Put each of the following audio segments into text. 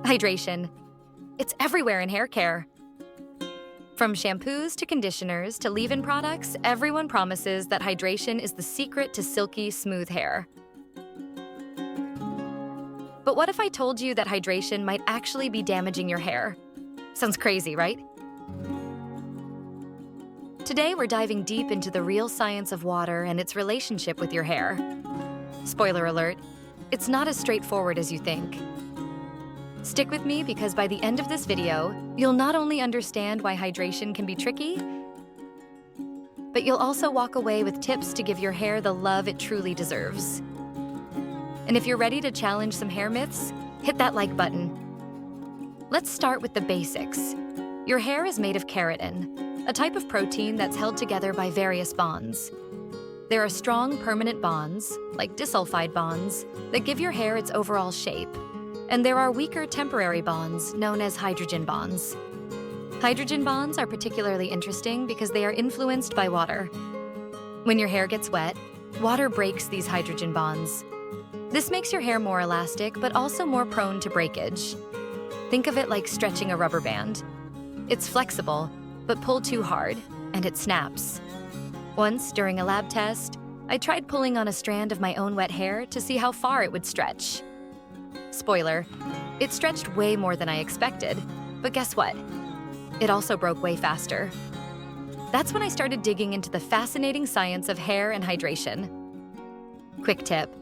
Hydration. It's everywhere in hair care. From shampoos to conditioners to leave-in products, everyone promises that hydration is the secret to silky, smooth hair. But what if I told you that hydration might actually be damaging your hair? Sounds crazy, right? Today, we're diving deep into the real science of water and its relationship with your hair. Spoiler alert, it's not as straightforward as you think. Stick with me because by the end of this video, you'll not only understand why hydration can be tricky, but you'll also walk away with tips to give your hair the love it truly deserves. And if you're ready to challenge some hair myths, hit that like button. Let's start with the basics. Your hair is made of keratin, a type of protein that's held together by various bonds. There are strong permanent bonds, like disulfide bonds, that give your hair its overall shape. And there are weaker temporary bonds, known as hydrogen bonds. Hydrogen bonds are particularly interesting because they are influenced by water. When your hair gets wet, water breaks these hydrogen bonds. This makes your hair more elastic, but also more prone to breakage. Think of it like stretching a rubber band. It's flexible, but pull too hard, and it snaps. Once, during a lab test, I tried pulling on a strand of my own wet hair to see how far it would stretch. Spoiler, it stretched way more than I expected, but guess what? It also broke way faster. That's when I started digging into the fascinating science of hair and hydration. Quick tip: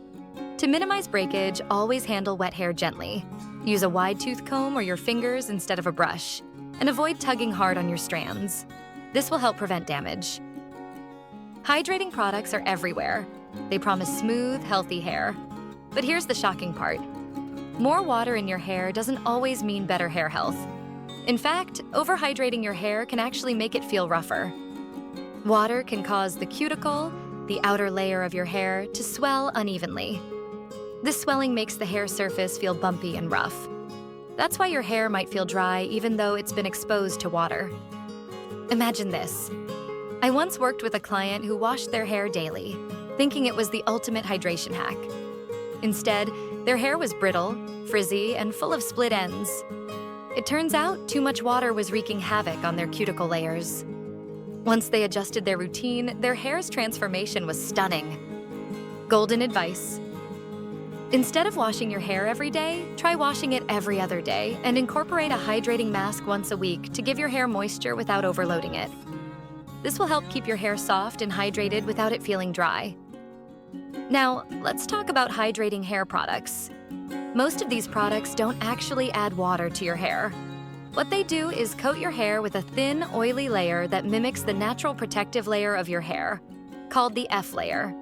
to minimize breakage, always handle wet hair gently. Use a wide tooth comb or your fingers instead of a brush, and avoid tugging hard on your strands. This will help prevent damage. Hydrating products are everywhere. They promise smooth, healthy hair. But here's the shocking part. More water in your hair doesn't always mean better hair health. In fact, overhydrating your hair can actually make it feel rougher. Water can cause the cuticle, the outer layer of your hair, to swell unevenly. This swelling makes the hair surface feel bumpy and rough. That's why your hair might feel dry even though it's been exposed to water. Imagine this. I once worked with a client who washed their hair daily, thinking it was the ultimate hydration hack. Instead, their hair was brittle, frizzy, and full of split ends. It turns out too much water was wreaking havoc on their cuticle layers. Once they adjusted their routine, their hair's transformation was stunning. Golden advice: instead of washing your hair every day, try washing it every other day and incorporate a hydrating mask once a week to give your hair moisture without overloading it. This will help keep your hair soft and hydrated without it feeling dry. Now, let's talk about hydrating hair products. Most of these products don't actually add water to your hair. What they do is coat your hair with a thin, oily layer that mimics the natural protective layer of your hair, called the F layer.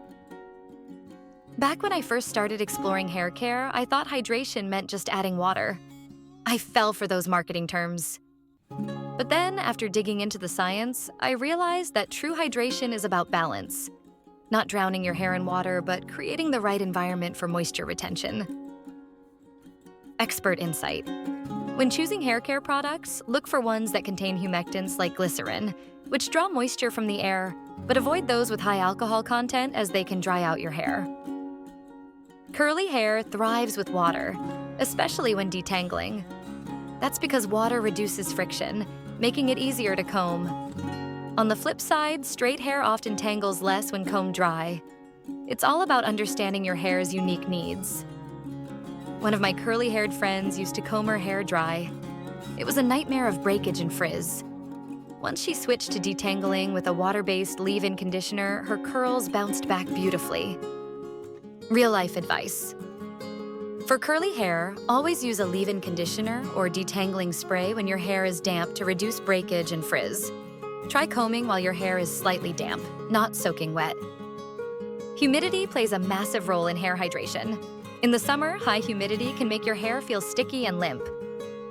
Back when I first started exploring hair care, I thought hydration meant just adding water. I fell for those marketing terms. But then, after digging into the science, I realized that true hydration is about balance. Not drowning your hair in water, but creating the right environment for moisture retention. Expert insight. When choosing hair care products, look for ones that contain humectants like glycerin, which draw moisture from the air, but avoid those with high alcohol content as they can dry out your hair. Curly hair thrives with water, especially when detangling. That's because water reduces friction, making it easier to comb. On the flip side, straight hair often tangles less when combed dry. It's all about understanding your hair's unique needs. One of my curly-haired friends used to comb her hair dry. It was a nightmare of breakage and frizz. Once she switched to detangling with a water-based leave-in conditioner, her curls bounced back beautifully. Real-life advice. For curly hair, always use a leave-in conditioner or detangling spray when your hair is damp to reduce breakage and frizz. Try combing while your hair is slightly damp, not soaking wet. Humidity plays a massive role in hair hydration. In the summer, high humidity can make your hair feel sticky and limp.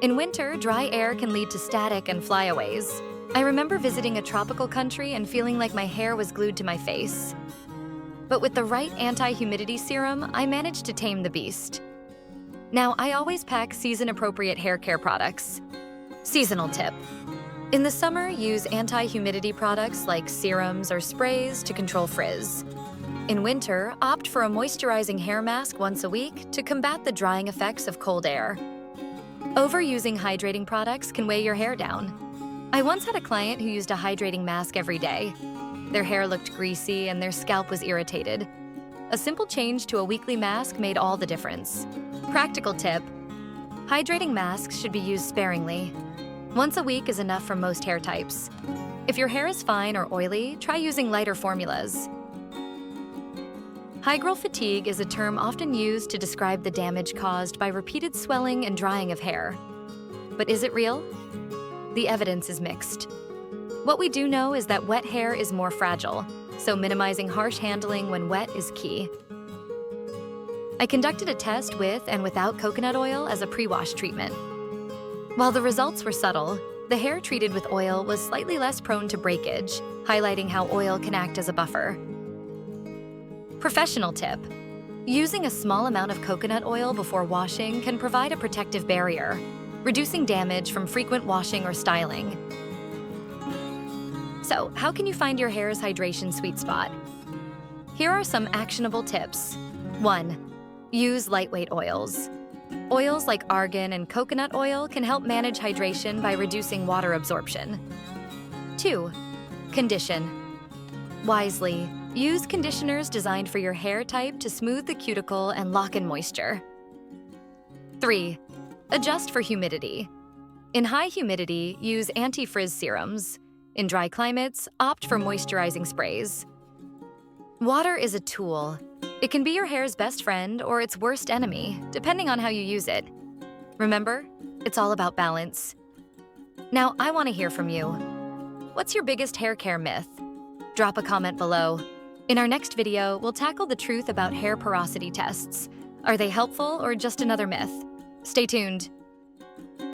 In winter, dry air can lead to static and flyaways. I remember visiting a tropical country and feeling like my hair was glued to my face. But with the right anti-humidity serum, I managed to tame the beast. Now, I always pack season-appropriate hair care products. Seasonal tip. In the summer, use anti-humidity products like serums or sprays to control frizz. In winter, opt for a moisturizing hair mask once a week to combat the drying effects of cold air. Overusing hydrating products can weigh your hair down. I once had a client who used a hydrating mask every day. Their hair looked greasy and their scalp was irritated. A simple change to a weekly mask made all the difference. Practical tip: hydrating masks should be used sparingly. Once a week is enough for most hair types. If your hair is fine or oily, try using lighter formulas. Hygral fatigue is a term often used to describe the damage caused by repeated swelling and drying of hair. But is it real? The evidence is mixed. What we do know is that wet hair is more fragile, so minimizing harsh handling when wet is key. I conducted a test with and without coconut oil as a pre-wash treatment. While the results were subtle, the hair treated with oil was slightly less prone to breakage, highlighting how oil can act as a buffer. Professional tip: using a small amount of coconut oil before washing can provide a protective barrier, reducing damage from frequent washing or styling. So, how can you find your hair's hydration sweet spot? Here are some actionable tips. 1. Use lightweight oils. Oils like argan and coconut oil can help manage hydration by reducing water absorption. 2. Condition. Wisely, use conditioners designed for your hair type to smooth the cuticle and lock in moisture. 3. Adjust for humidity. In high humidity, use anti-frizz serums. In dry climates, opt for moisturizing sprays. Water is a tool. It can be your hair's best friend or its worst enemy, depending on how you use it. Remember, it's all about balance. Now, I want to hear from you. What's your biggest hair care myth? Drop a comment below. In our next video, we'll tackle the truth about hair porosity tests. Are they helpful or just another myth? Stay tuned.